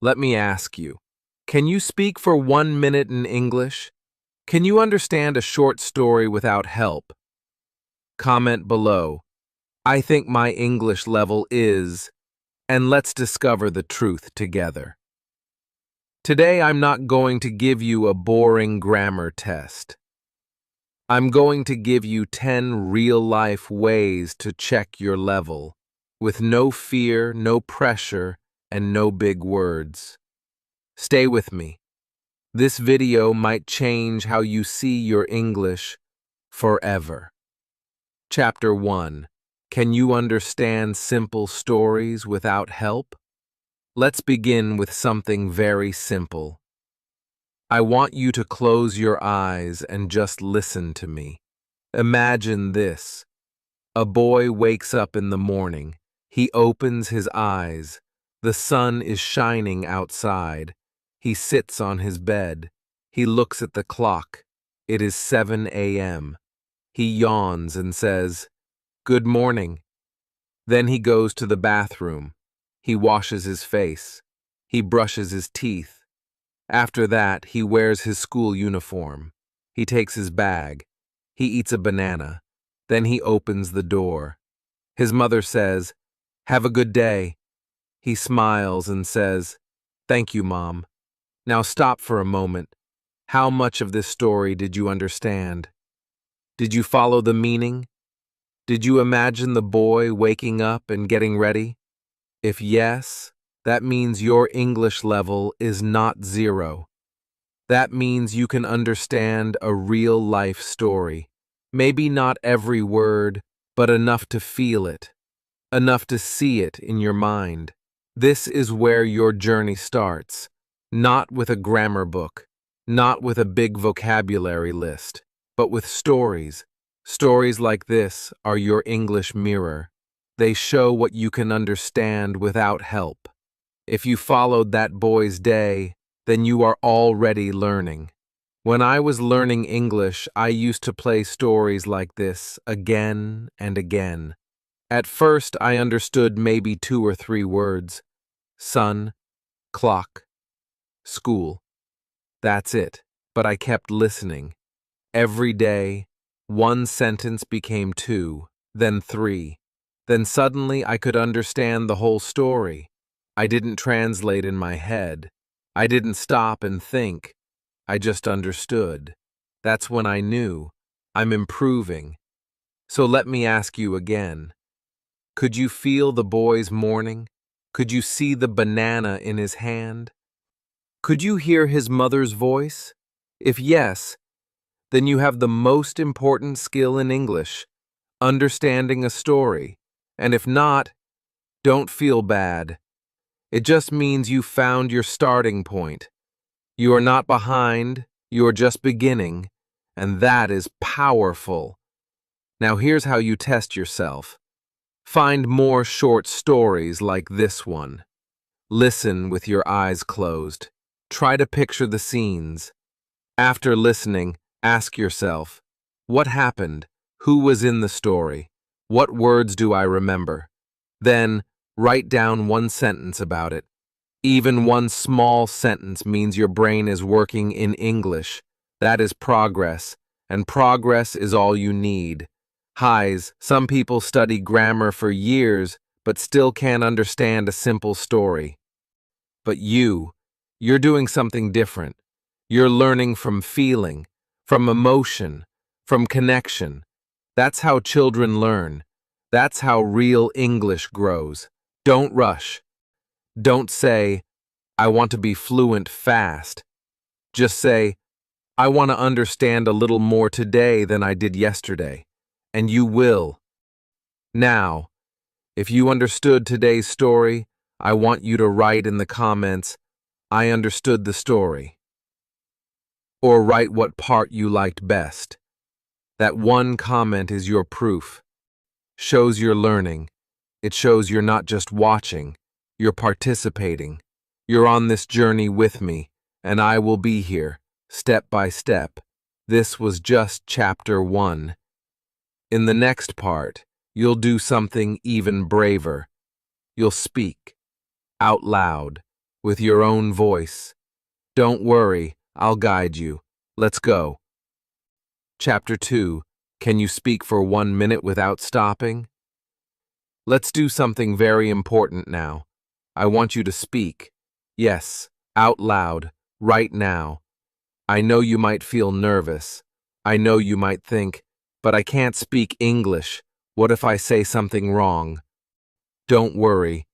Let me ask you, can you speak for 1 minute in English? Can you understand a short story without help? Comment below. I think my English level is, and let's discover the truth together. Today I'm not going to give you a boring grammar test. I'm going to give you 10 real-life ways to check your level, with no fear, no pressure, and no big words. Stay with me. This video might change how you see your English forever. Chapter 1. Can you understand simple stories without help? Let's begin with something very simple. I want you to close your eyes and just listen to me. Imagine this. A boy wakes up in the morning. He opens his eyes. The sun is shining outside. He sits on his bed. He looks at the clock. It is 7 a.m. He yawns and says, "Good morning." Then he goes to the bathroom. He washes his face. He brushes his teeth. After that, he wears his school uniform. He takes his bag. He eats a banana. Then he opens the door. His mother says, "Have a good day." He smiles and says, "Thank you, Mom." Now stop for a moment. How much of this story did you understand? Did you follow the meaning? Did you imagine the boy waking up and getting ready? If yes, that means your English level is not 0. That means you can understand a real-life story. Maybe not every word, but enough to feel it, enough to see it in your mind. This is where your journey starts, not with a grammar book, not with a big vocabulary list, but with stories. Stories like this are your English mirror. They show what you can understand without help. If you followed that boy's day, then you are already learning. When I was learning English, I used to play stories like this again and again. At first, I understood maybe 2 or 3 words. Sun, clock, school. That's it. But I kept listening. Every day, one sentence became 2, then 3. Then suddenly I could understand the whole story. I didn't translate in my head. I didn't stop and think. I just understood. That's when I knew. I'm improving. So let me ask you again. Could you feel the boy's morning? Could you see the banana in his hand? Could you hear his mother's voice? If yes, then you have the most important skill in English, understanding a story. And if not, don't feel bad. It just means you found your starting point. You are not behind, you are just beginning, and that is powerful. Now here's how you test yourself. Find more short stories like this one. Listen with your eyes closed. Try to picture the scenes. After listening, ask yourself, what happened? Who was in the story? What words do I remember? Then, write down one sentence about it. Even one small sentence means your brain is working in English. That is progress, and progress is all you need. Highs, some people study grammar for years, but still can't understand a simple story. But you're doing something different. You're learning from feeling, from emotion, from connection. That's how children learn. That's how real English grows. Don't rush. Don't say, "I want to be fluent fast." Just say, "I want to understand a little more today than I did yesterday." And you will. Now, if you understood today's story, I want you to write in the comments, "I understood the story." Or write what part you liked best. That one comment is your proof. Shows you're learning. It shows you're not just watching, you're participating. You're on this journey with me, and I will be here, step by step. This was just chapter 1. In the next part, you'll do something even braver. You'll speak, out loud, with your own voice. Don't worry, I'll guide you. Let's go. Chapter 2. Can you speak for 1 minute without stopping? Let's do something very important now. I want you to speak. Yes, out loud, right now. I know you might feel nervous. I know you might think, but I can't speak English. What if I say something wrong? Don't worry.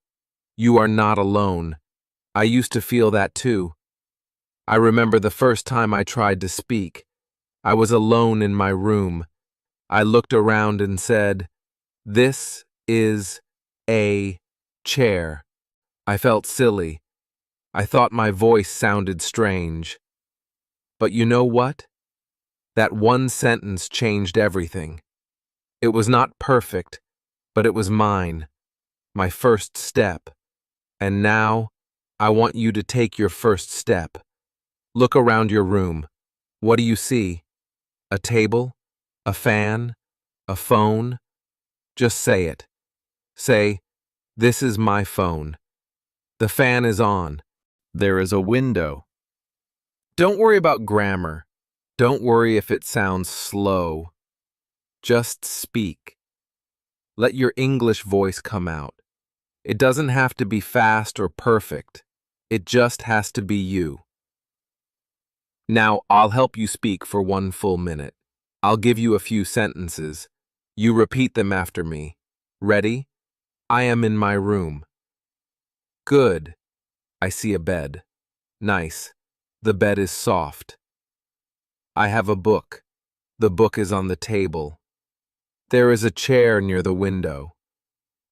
You are not alone. I used to feel that too. I remember the first time I tried to speak. I was alone in my room. I looked around and said, "This is a chair." I felt silly. I thought my voice sounded strange. But you know what? That one sentence changed everything. It was not perfect, but it was mine, my first step. And now, I want you to take your first step. Look around your room. What do you see? A table? A fan? A phone? Just say it. Say, "This is my phone." The fan is on. There is a window. Don't worry about grammar. Don't worry if it sounds slow. Just speak. Let your English voice come out. It doesn't have to be fast or perfect. It just has to be you. Now, I'll help you speak for 1 full minute. I'll give you a few sentences. You repeat them after me. Ready? I am in my room. Good. I see a bed. Nice. The bed is soft. I have a book. The book is on the table. There is a chair near the window.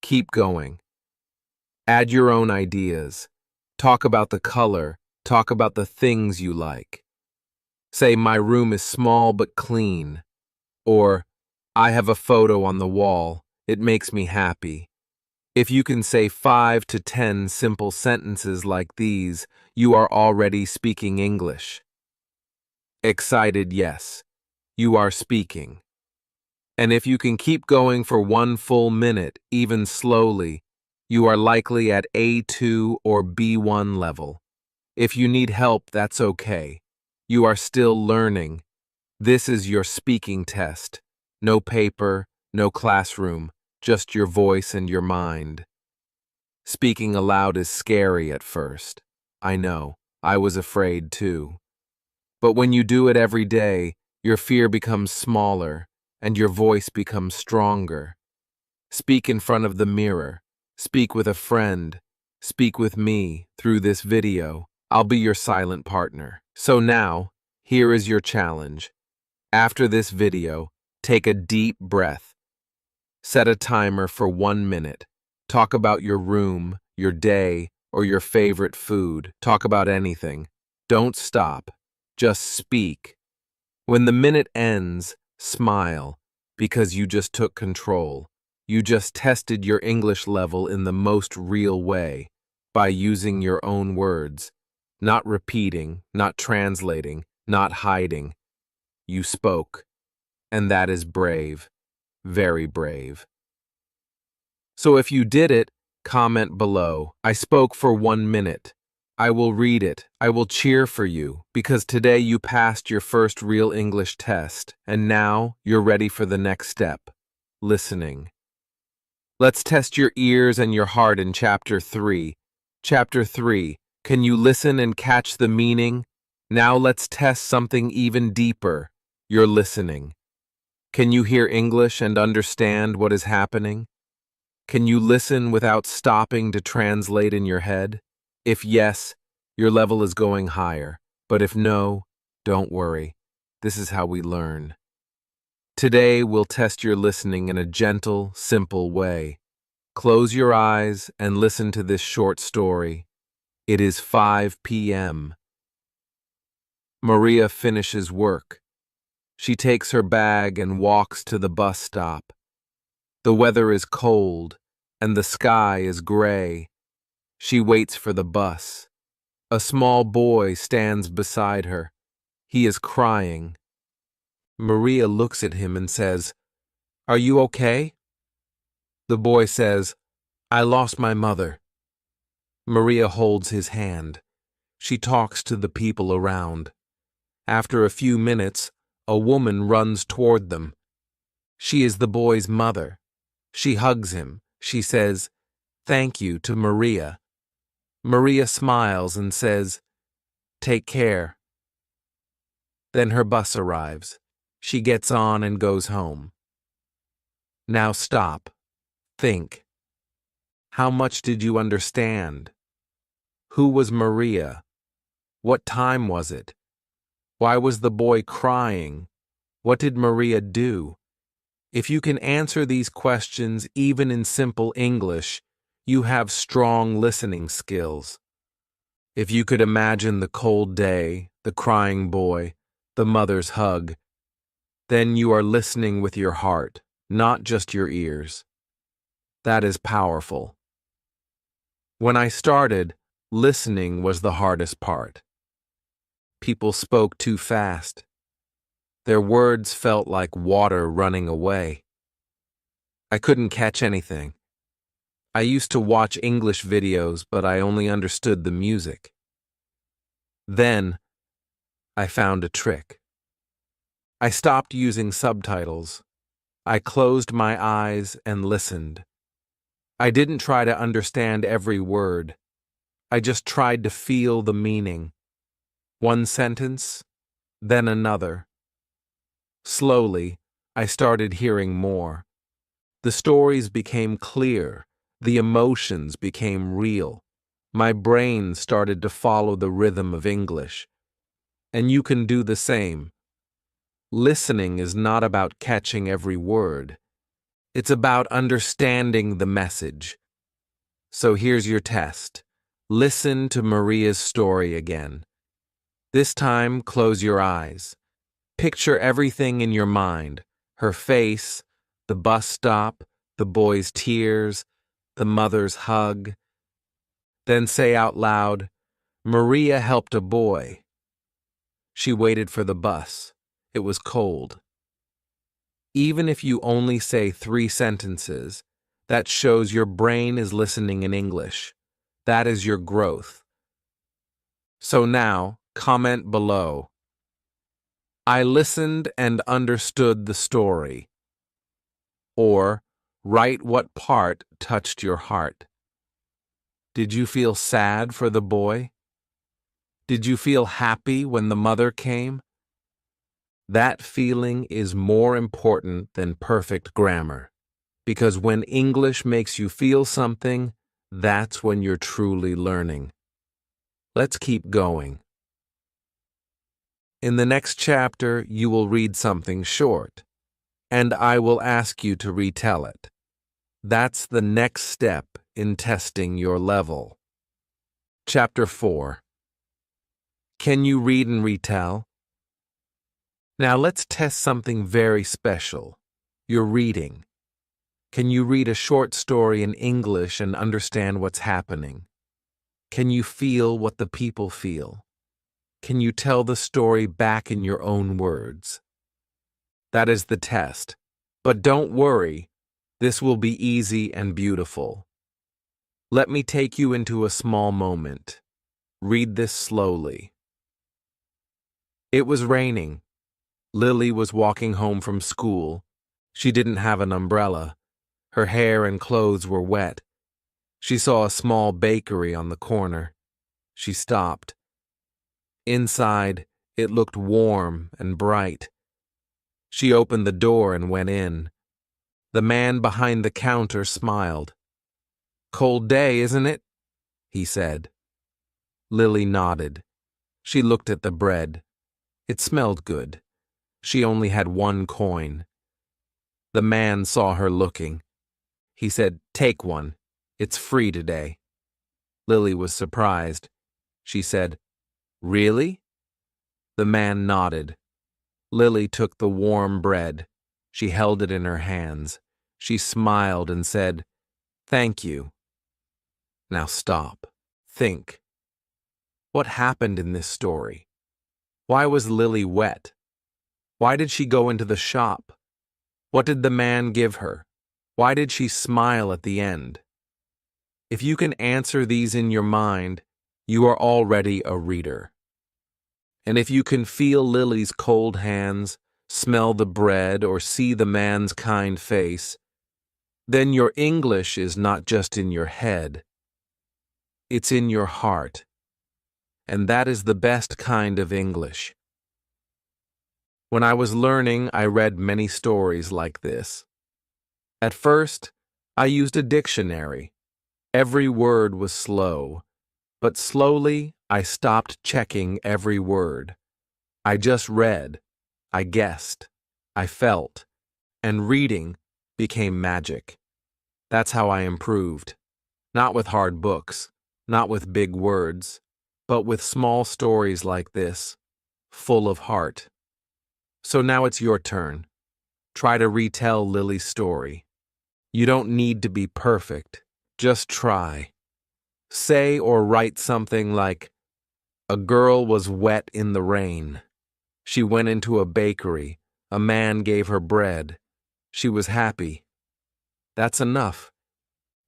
Keep going. Add your own ideas. Talk about the color. Talk about the things you like. Say, "My room is small but clean." Or, "I have a photo on the wall. It makes me happy." If you can say 5 to 10 simple sentences like these, you are already speaking English. Excited, yes. You are speaking. And if you can keep going for 1 full minute, even slowly, you are likely at A2 or B1 level. If you need help, that's okay. You are still learning. This is your speaking test. No paper, no classroom, just your voice and your mind. Speaking aloud is scary at first. I know, I was afraid too. But when you do it every day, your fear becomes smaller and your voice becomes stronger. Speak in front of the mirror. Speak with a friend. Speak with me through this video. I'll be your silent partner. So now, here is your challenge. After this video, take a deep breath. Set a timer for 1 minute. Talk about your room, your day, or your favorite food. Talk about anything. Don't stop. Just speak. When the minute ends, smile, because you just took control. You just tested your English level in the most real way, by using your own words, not repeating, not translating, not hiding. You spoke, and that is brave, very brave. So if you did it, comment below. I spoke for 1 minute. I will read it. I will cheer for you, because today you passed your first real English test, and now you're ready for the next step, listening. Let's test your ears and your heart in Chapter 3. Chapter 3. Can you listen and catch the meaning? Now let's test something even deeper, your listening. Can you hear English and understand what is happening? Can you listen without stopping to translate in your head? If yes, your level is going higher. But if no, don't worry. This is how we learn. Today, we'll test your listening in a gentle, simple way. Close your eyes and listen to this short story. It is 5 p.m. Maria finishes work. She takes her bag and walks to the bus stop. The weather is cold, and the sky is gray. She waits for the bus. A small boy stands beside her. He is crying. Maria looks at him and says, "Are you okay?" The boy says, "I lost my mother." Maria holds his hand. She talks to the people around. After a few minutes, a woman runs toward them. She is the boy's mother. She hugs him. She says, "Thank you" to Maria. Maria smiles and says, "Take care." Then her bus arrives. She gets on and goes home. Now stop. Think. How much did you understand? Who was Maria? What time was it? Why was the boy crying? What did Maria do? If you can answer these questions even in simple English, you have strong listening skills. If you could imagine the cold day, the crying boy, the mother's hug, then you are listening with your heart, not just your ears. That is powerful. When I started, listening was the hardest part. People spoke too fast. Their words felt like water running away. I couldn't catch anything. I used to watch English videos, but I only understood the music. Then, I found a trick. I stopped using subtitles. I closed my eyes and listened. I didn't try to understand every word. I just tried to feel the meaning. One sentence, then another. Slowly, I started hearing more. The stories became clear. The emotions became real. My brain started to follow the rhythm of English. And you can do the same. Listening is not about catching every word. It's about understanding the message. So here's your test. Listen to Maria's story again. This time, close your eyes. Picture everything in your mind. Her face, the bus stop, the boy's tears, the mother's hug. Then say out loud, "Maria helped a boy. She waited for the bus. It was cold." Even if you only say 3 sentences, that shows your brain is listening in English. That is your growth. So now, comment below. I listened and understood the story. Or, write what part touched your heart. Did you feel sad for the boy? Did you feel happy when the mother came? That feeling is more important than perfect grammar. Because when English makes you feel something, that's when you're truly learning. Let's keep going. In the next chapter, you will read something short, and I will ask you to retell it. That's the next step in testing your level. Chapter 4. Can you read and retell? Now let's test something very special. Your reading. Can you read a short story in English and understand what's happening? Can you feel what the people feel? Can you tell the story back in your own words? That is the test. But don't worry, this will be easy and beautiful. Let me take you into a small moment. Read this slowly. It was raining. Lily was walking home from school. She didn't have an umbrella. Her hair and clothes were wet. She saw a small bakery on the corner. She stopped. Inside, it looked warm and bright. She opened the door and went in. The man behind the counter smiled. "Cold day, isn't it?" he said. Lily nodded. She looked at the bread. It smelled good. She only had 1 coin. The man saw her looking. He said, "Take one. It's free today." Lily was surprised. She said, "Really?" The man nodded. Lily took the warm bread. She held it in her hands. She smiled and said, "Thank you." Now stop. Think. What happened in this story? Why was Lily wet? Why did she go into the shop? What did the man give her? Why did she smile at the end? If you can answer these in your mind, you are already a reader. And if you can feel Lily's cold hands, smell the bread, or see the man's kind face, then your English is not just in your head, it's in your heart. And that is the best kind of English. When I was learning, I read many stories like this. At first, I used a dictionary. Every word was slow, but slowly I stopped checking every word. I just read, I guessed, I felt, and reading became magic. That's how I improved. Not with hard books, not with big words, but with small stories like this, full of heart. So now it's your turn. Try to retell Lily's story. You don't need to be perfect. Just try. Say or write something like, "A girl was wet in the rain. She went into a bakery. A man gave her bread. She was happy." That's enough.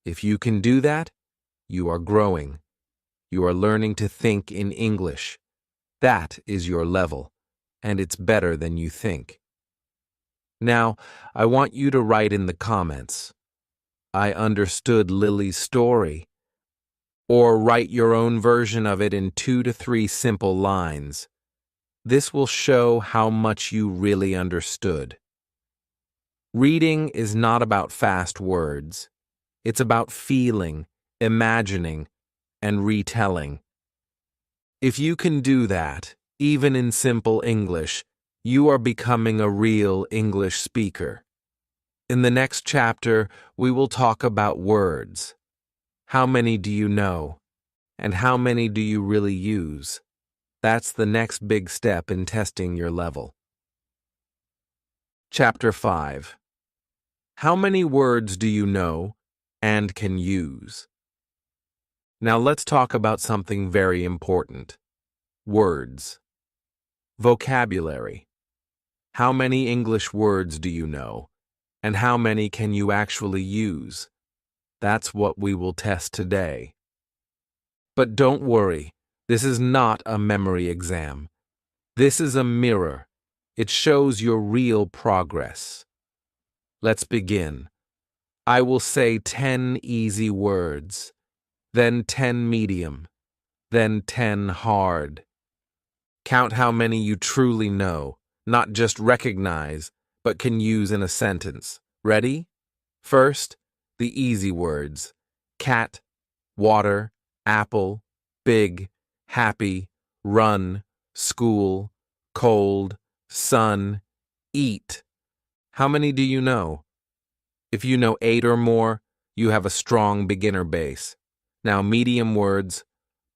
If you can do that, you are growing. You are learning to think in English. That is your level, and it's better than you think. Now, I want you to write in the comments, "I understood Lily's story," or write your own version of it in 2 to 3 simple lines. This will show how much you really understood. Reading is not about fast words. It's about feeling, imagining, and retelling. If you can do that, even in simple English, you are becoming a real English speaker. In the next chapter, we will talk about words. How many do you know? And how many do you really use? That's the next big step in testing your level. Chapter 5. How many words do you know and can use? Now let's talk about something very important. Words. Vocabulary. How many English words do you know? And how many can you actually use? That's what we will test today. But don't worry, this is not a memory exam. This is a mirror. It shows your real progress. Let's begin. I will say 10 easy words, then 10 medium, then 10 hard. Count how many you truly know, not just recognize, but can use in a sentence. Ready? First, the easy words. Cat, water, apple, big, happy, run, school, cold, sun, eat. How many do you know? If you know 8 or more, you have a strong beginner base. Now medium words: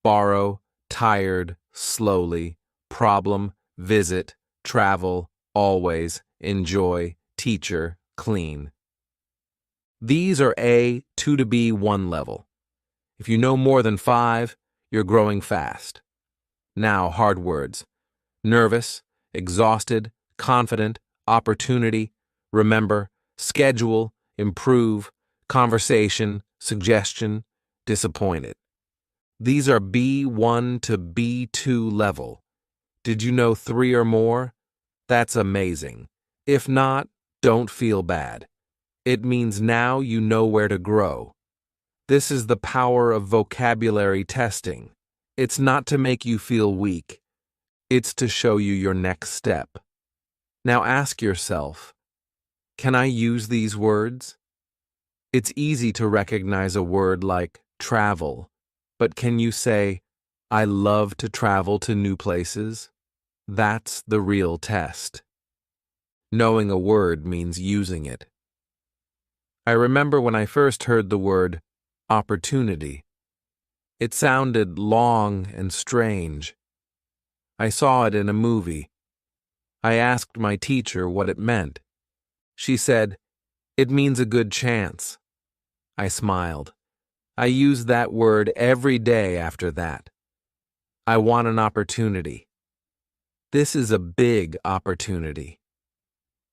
borrow, tired, slowly, problem, visit, travel, always, enjoy, teacher, clean. These are A, 2 to B, 1 level. If you know more than 5, you're growing fast. Now hard words: nervous, exhausted, confident, opportunity, remember, schedule, improve, conversation, suggestion, disappointed. These are B1 to B2 level. Did you know 3 or more? That's amazing. If not, don't feel bad. It means now you know where to grow. This is the power of vocabulary testing. It's not to make you feel weak. It's to show you your next step. Now ask yourself, can I use these words? It's easy to recognize a word like travel, but can you say, "I love to travel to new places"? That's the real test. Knowing a word means using it. I remember when I first heard the word opportunity. It sounded long and strange. I saw it in a movie. I asked my teacher what it meant. She said, "It means a good chance." I smiled. I used that word every day after that. I want an opportunity. This is a big opportunity.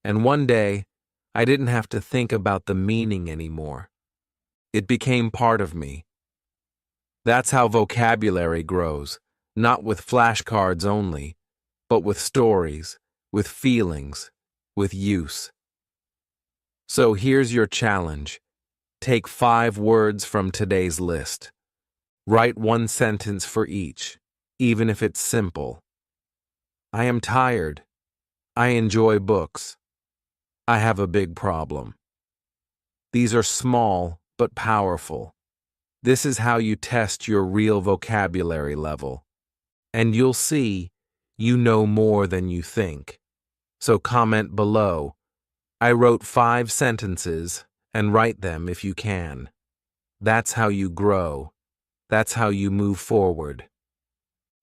And one day, I didn't have to think about the meaning anymore. It became part of me. That's how vocabulary grows, not with flashcards only, but with stories, with feelings, with use. So here's your challenge. Take 5 words from today's list. Write 1 sentence for each, even if it's simple. I am tired. I enjoy books. I have a big problem. These are small but powerful. This is how you test your real vocabulary level. And you'll see you know more than you think. So comment below. I wrote 5 sentences, and write them if you can. That's how you grow. That's how you move forward.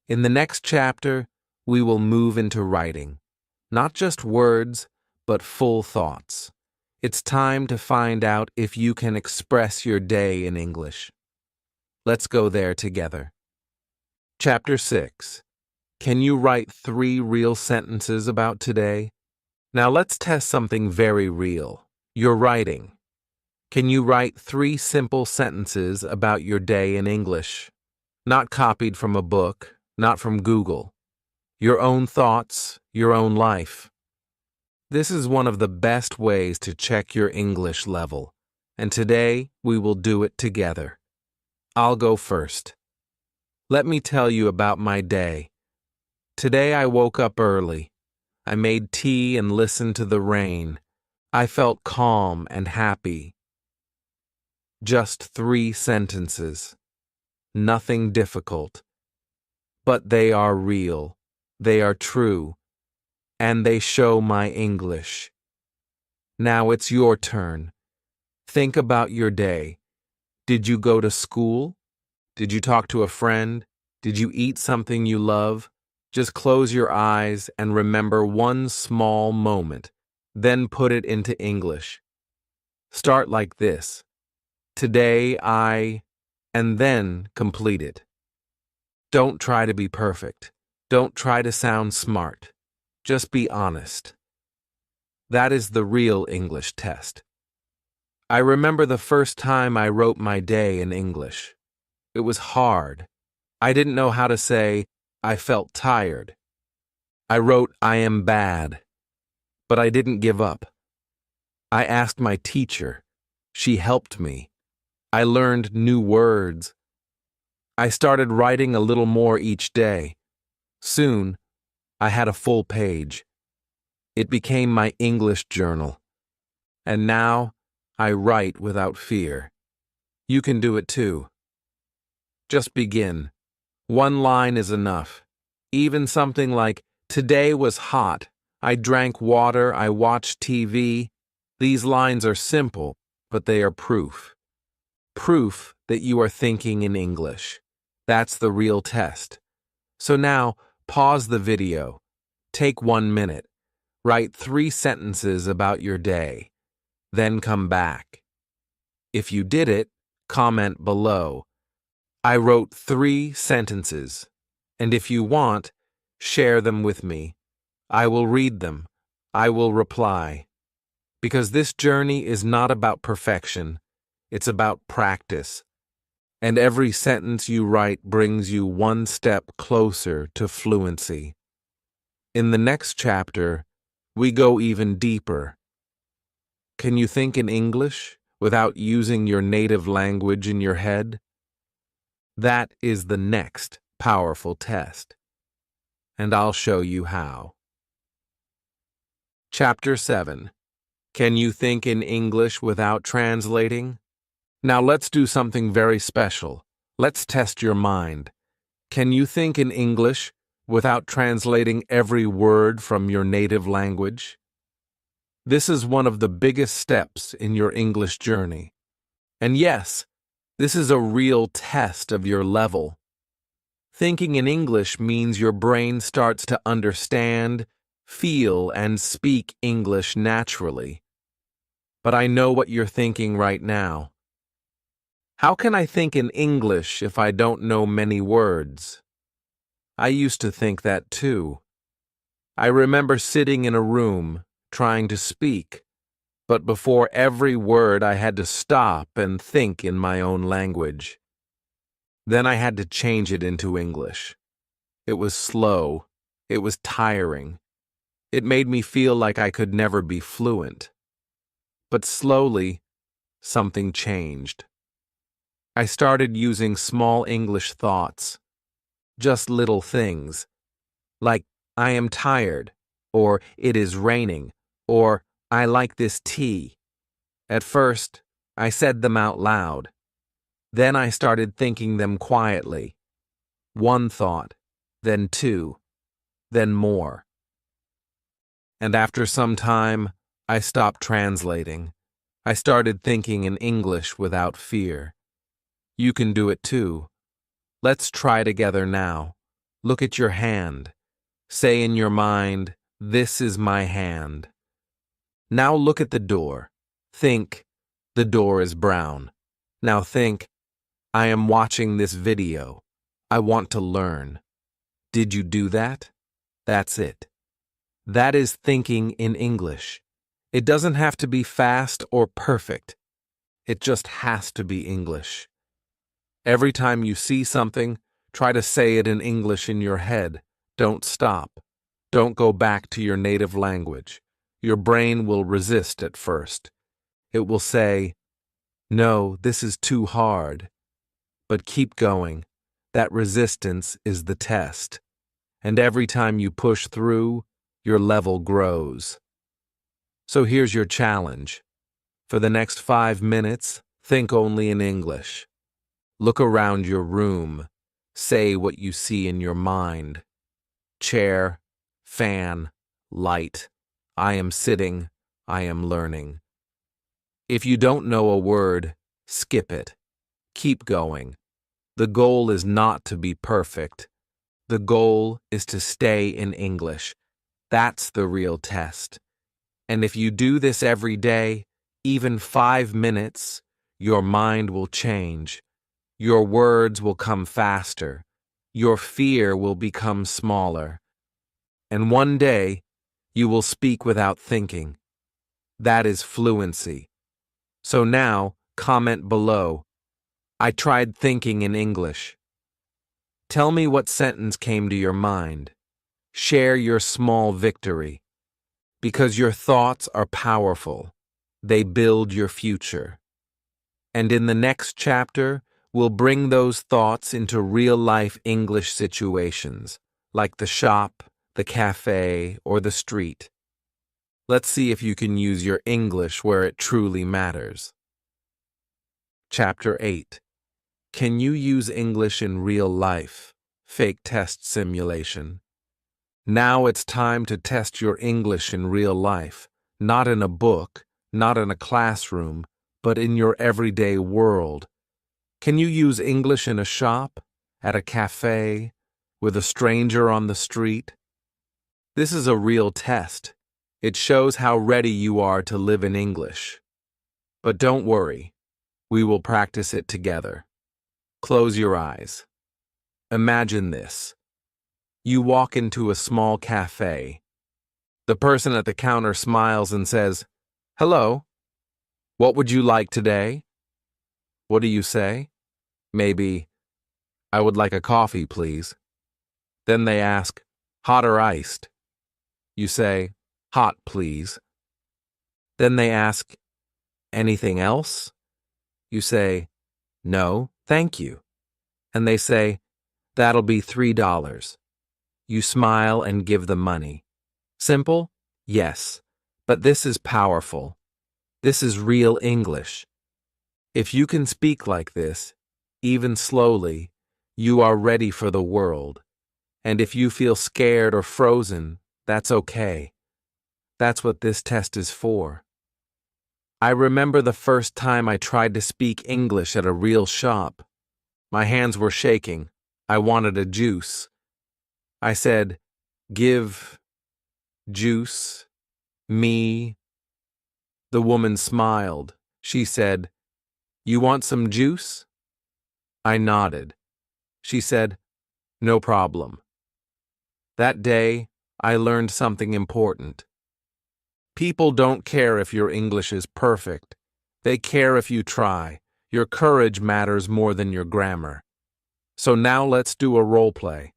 In the next chapter, we will move into writing. Not just words, but full thoughts. It's time to find out if you can express your day in English. Let's go there together. Chapter 6. Can you write 3 real sentences about today? Now let's test something very real. Your writing. Can you write 3 simple sentences about your day in English? Not copied from a book, not from Google. Your own thoughts, your own life. This is one of the best ways to check your English level, and today we will do it together. I'll go first. Let me tell you about my day. Today I woke up early. I made tea and listened to the rain. I felt calm and happy. Just 3 sentences. Nothing difficult. But they are real. They are true. And they show my English. Now it's your turn. Think about your day. Did you go to school? Did you talk to a friend? Did you eat something you love? Just close your eyes and remember one small moment. Then put it into English. Start like this. Today and then complete it. Don't try to be perfect. Don't try to sound smart. Just be honest. That is the real English test. I remember the first time I wrote my day in English. It was hard. I didn't know how to say, I felt tired. I wrote, I am bad. But I didn't give up. I asked my teacher. She helped me. I learned new words. I started writing a little more each day. Soon, I had a full page. It became my English journal. And now, I write without fear. You can do it too. Just begin. 1 line is enough. Even something like, today was hot. I drank water. I watched TV. These lines are simple, but they are proof. Proof that you are thinking in English. That's the real test. So now, pause the video. Take 1 minute. Write 3 sentences about your day. Then come back. If you did it, comment below. I wrote 3 sentences. And if you want, share them with me. I will read them. I will reply. Because this journey is not about perfection. It's about practice. And every sentence you write brings you 1 step closer to fluency. In the next chapter, we go even deeper. Can you think in English without using your native language in your head? That is the next powerful test. And I'll show you how. Chapter 7. Can you think in English without translating? Now let's do something very special. Let's test your mind. Can you think in English without translating every word from your native language? This is one of the biggest steps in your English journey. And yes, this is a real test of your level. Thinking in English means your brain starts to understand, feel, and speak English naturally. But I know what you're thinking right now. How can I think in English if I don't know many words? I used to think that too. I remember sitting in a room, trying to speak, but before every word I had to stop and think in my own language. Then I had to change it into English. It was slow. It was tiring. It made me feel like I could never be fluent. But slowly, something changed. I started using small English thoughts, just little things, like I am tired, or it is raining, or I like this tea. At first, I said them out loud. Then I started thinking them quietly. One thought, then two, then more. And after some time, I stopped translating. I started thinking in English without fear. You can do it too. Let's try together now. Look at your hand. Say in your mind, "This is my hand." Now look at the door. Think, the door is brown. Now think, I am watching this video. I want to learn. Did you do that? That's it. That is thinking in English. It doesn't have to be fast or perfect. It just has to be English. Every time you see something, try to say it in English in your head. Don't stop. Don't go back to your native language. Your brain will resist at first. It will say, "No, this is too hard." But keep going. That resistance is the test. And every time you push through, your level grows. So here's your challenge. For the next 5 minutes, think only in English. Look around your room. Say what you see in your mind. Chair, fan, light. I am sitting. I am learning. If you don't know a word, skip it. Keep going. The goal is not to be perfect. The goal is to stay in English. That's the real test. And if you do this every day, even 5 minutes, your mind will change. Your words will come faster. Your fear will become smaller. And one day, you will speak without thinking. That is fluency. So now, comment below. I tried thinking in English. Tell me what sentence came to your mind. Share your small victory. Because your thoughts are powerful. They build your future. And in the next chapter, we'll bring those thoughts into real-life English situations, like the shop, the cafe, or the street. Let's see if you can use your English where it truly matters. Chapter 8. Can you use English in real life? Fake test simulation. Now it's time to test your English in real life, not in a book, not in a classroom, but in your everyday world. Can you use English in a shop, at a cafe, with a stranger on the street? This is a real test. It shows how ready you are to live in English. But don't worry, we will practice it together. Close your eyes. Imagine this. You walk into a small cafe. The person at the counter smiles and says, "Hello, what would you like today?" What do you say? Maybe, "I would like a coffee, please." Then they ask, "Hot or iced?" You say, "Hot, please." Then they ask, "Anything else?" You say, "No, thank you." And they say, "That'll be $3. You smile and give them money. Simple? Yes. But this is powerful. This is real English. If you can speak like this, even slowly, you are ready for the world. And if you feel scared or frozen, that's okay. That's what this test is for. I remember the first time I tried to speak English at a real shop. My hands were shaking. I wanted a juice. I said, "Give juice me." The woman smiled. She said, "You want some juice?" I nodded. She said, "No problem." That day, I learned something important. People don't care if your English is perfect. They care if you try. Your courage matters more than your grammar. So now let's do a role play.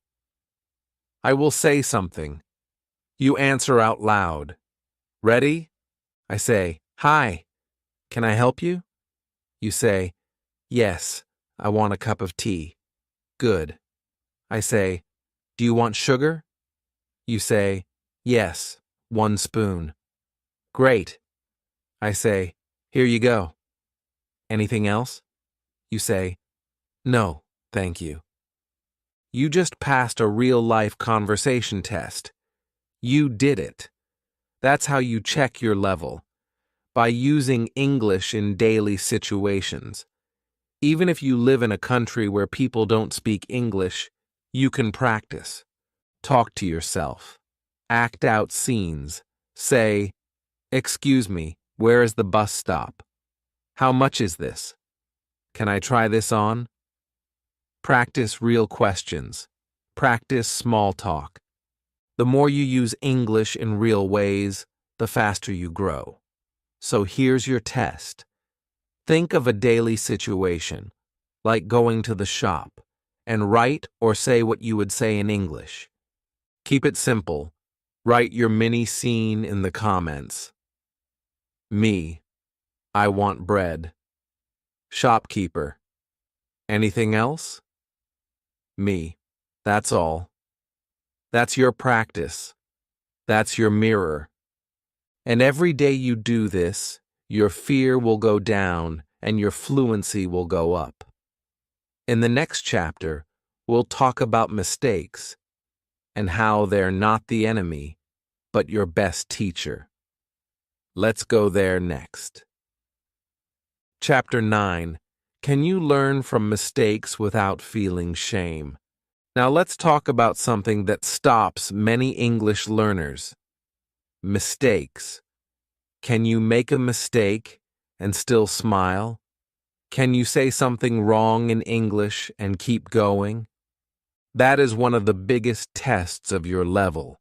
I will say something. You answer out loud. Ready? I say, "Hi, can I help you?" You say, "Yes, I want a cup of tea." Good. I say, "Do you want sugar?" You say, "Yes, 1 spoon." Great. I say, "Here you go." Anything else? You say, "No, thank you." You just passed a real-life conversation test. You did it. That's how you check your level, by using English in daily situations. Even if you live in a country where people don't speak English, you can practice. Talk to yourself. Act out scenes. Say, "Excuse me, where is the bus stop? How much is this? Can I try this on?" Practice real questions. Practice small talk. The more you use English in real ways, the faster you grow. So here's your test. Think of a daily situation, like going to the shop, and write or say what you would say in English. Keep it simple. Write your mini scene in the comments. Me. I want bread. Shopkeeper. Anything else? Me. That's all. That's your practice. That's your mirror. And every day you do this, your fear will go down and your fluency will go up. In the next chapter, we'll talk about mistakes and how they're not the enemy, but your best teacher. Let's go there next. Chapter 9. Can you learn from mistakes without feeling shame? Now let's talk about something that stops many English learners. Mistakes. Can you make a mistake and still smile? Can you say something wrong in English and keep going? That is one of the biggest tests of your level.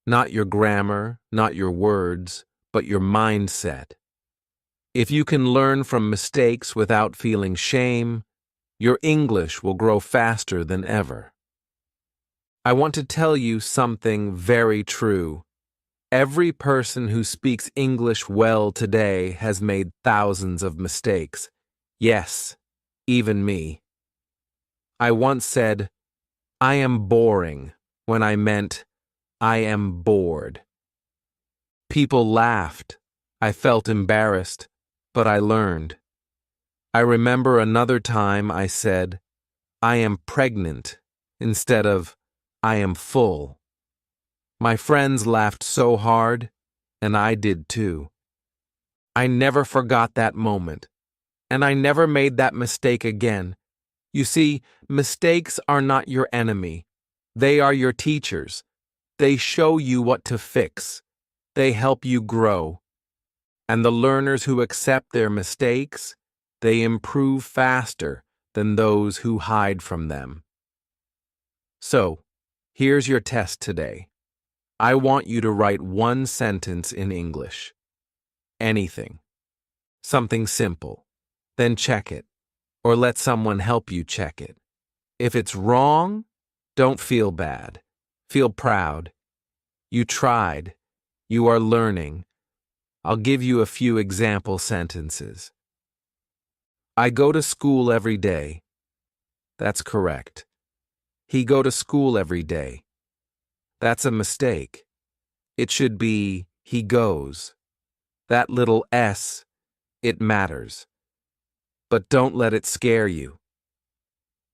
Not your grammar, not your words, but your mindset. If you can learn from mistakes without feeling shame, your English will grow faster than ever. I want to tell you something very true. Every person who speaks English well today has made thousands of mistakes. Yes, even me. I once said, "I am boring," when I meant, "I am bored." People laughed. I felt embarrassed, but I learned. I remember another time I said, "I am pregnant," instead of, "I am full." My friends laughed so hard, and I did too. I never forgot that moment, and I never made that mistake again. You see, mistakes are not your enemy. They are your teachers. They show you what to fix. They help you grow. And the learners who accept their mistakes, they improve faster than those who hide from them. So, here's your test today. I want you to write one sentence in English. Anything. Something simple. Then check it, or let someone help you check it. If it's wrong, don't feel bad. Feel proud. You tried. You are learning. I'll give you a few example sentences. I go to school every day. That's correct. He go to school every day. That's a mistake. It should be he goes. That little S, it matters. But don't let it scare you.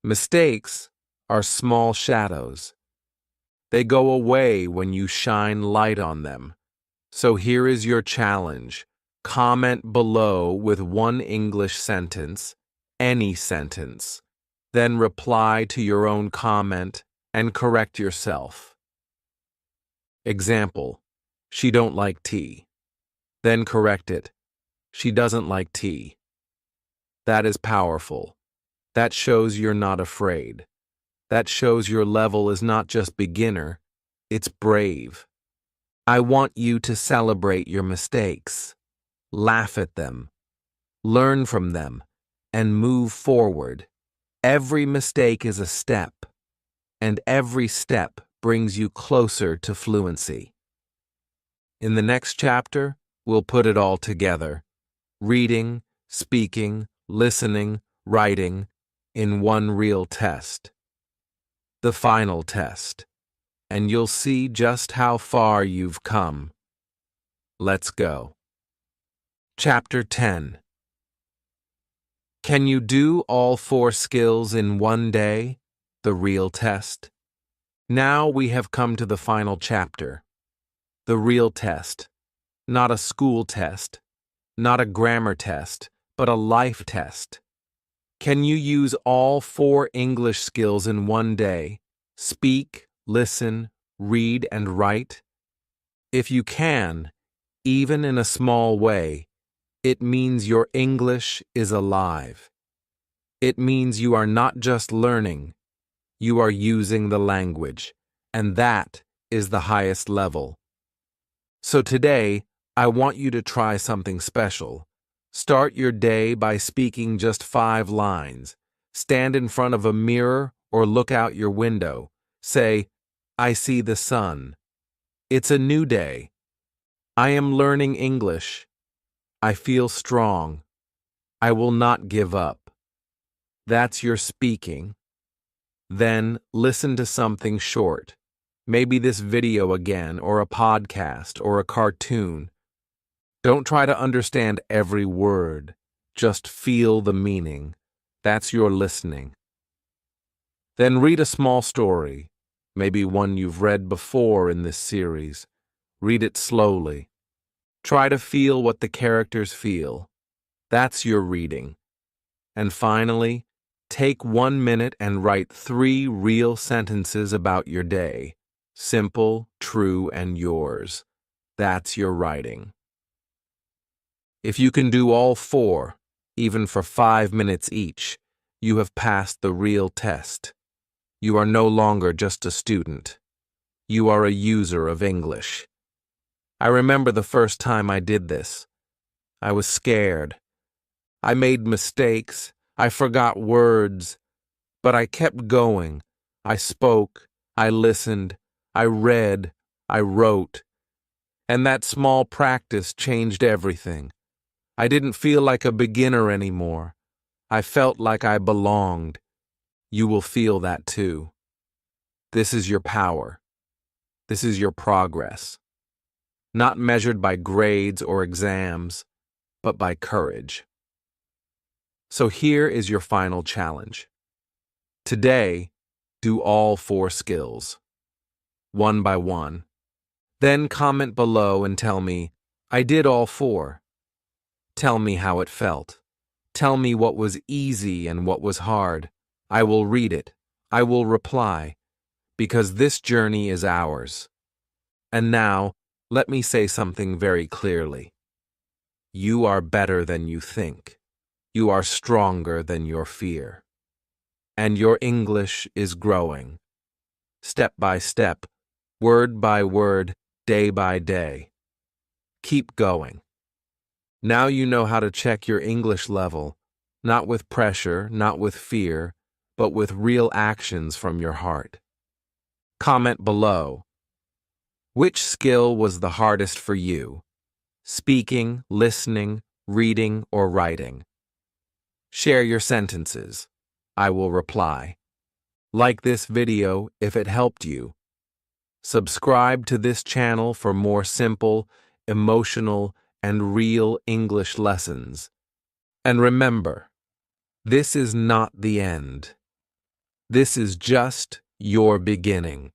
Mistakes are small shadows. They go away when you shine light on them. So here is your challenge. Comment below with one English sentence, any sentence. Then reply to your own comment and correct yourself. Example, she don't like tea. Then correct it. She doesn't like tea. That is powerful. That shows you're not afraid. That shows your level is not just beginner, it's brave. I want you to celebrate your mistakes. Laugh at them. Learn from them. And move forward. Every mistake is a step, and every step brings you closer to fluency. In the next chapter, we'll put it all together. Reading, speaking, listening, writing, in one real test. The final test. And you'll see just how far you've come. Let's go. Chapter 10. Can you do all 4 skills in one day? The real test. Now we have come to the final chapter. The real test. Not a school test, not a grammar test, but a life test. Can you use all 4 English skills in one day? Speak, listen, read, and write? If you can, even in a small way, it means your English is alive. It means you are not just learning, you are using the language, and that is the highest level. So today, I want you to try something special. Start your day by speaking just 5 lines. Stand in front of a mirror or look out your window. Say, I see the sun. It's a new day. I am learning English. I feel strong. I will not give up. That's your speaking. Then listen to something short. Maybe this video again, or a podcast, or a cartoon. Don't try to understand every word. Just feel the meaning. That's your listening. Then read a small story, maybe one you've read before in this series. Read it slowly. Try to feel what the characters feel. That's your reading. And finally, take 1 minute and write 3 real sentences about your day. Simple, true, and yours. That's your writing. If you can do all 4, even for 5 minutes each, you have passed the real test. You are no longer just a student. You are a user of English. I remember the first time I did this. I was scared. I made mistakes. I forgot words. But I kept going. I spoke. I listened. I read. I wrote. And that small practice changed everything. I didn't feel like a beginner anymore. I felt like I belonged. You will feel that too. This is your power. This is your progress. Not measured by grades or exams, but by courage. So here is your final challenge. Today, do all 4 skills, one by one. Then comment below and tell me, I did all 4. Tell me how it felt. Tell me what was easy and what was hard. I will read it. I will reply, because this journey is ours. And now, let me say something very clearly. You are better than you think. You are stronger than your fear. And your English is growing. Step by step, word by word, day by day. Keep going. Now you know how to check your English level, not with pressure, not with fear, but with real actions from your heart. Comment below. Which skill was the hardest for you? Speaking, listening, reading, or writing? Share your sentences. I will reply. Like this video if it helped you. Subscribe to this channel for more simple, emotional, and real English lessons. And remember, this is not the end. This is just your beginning.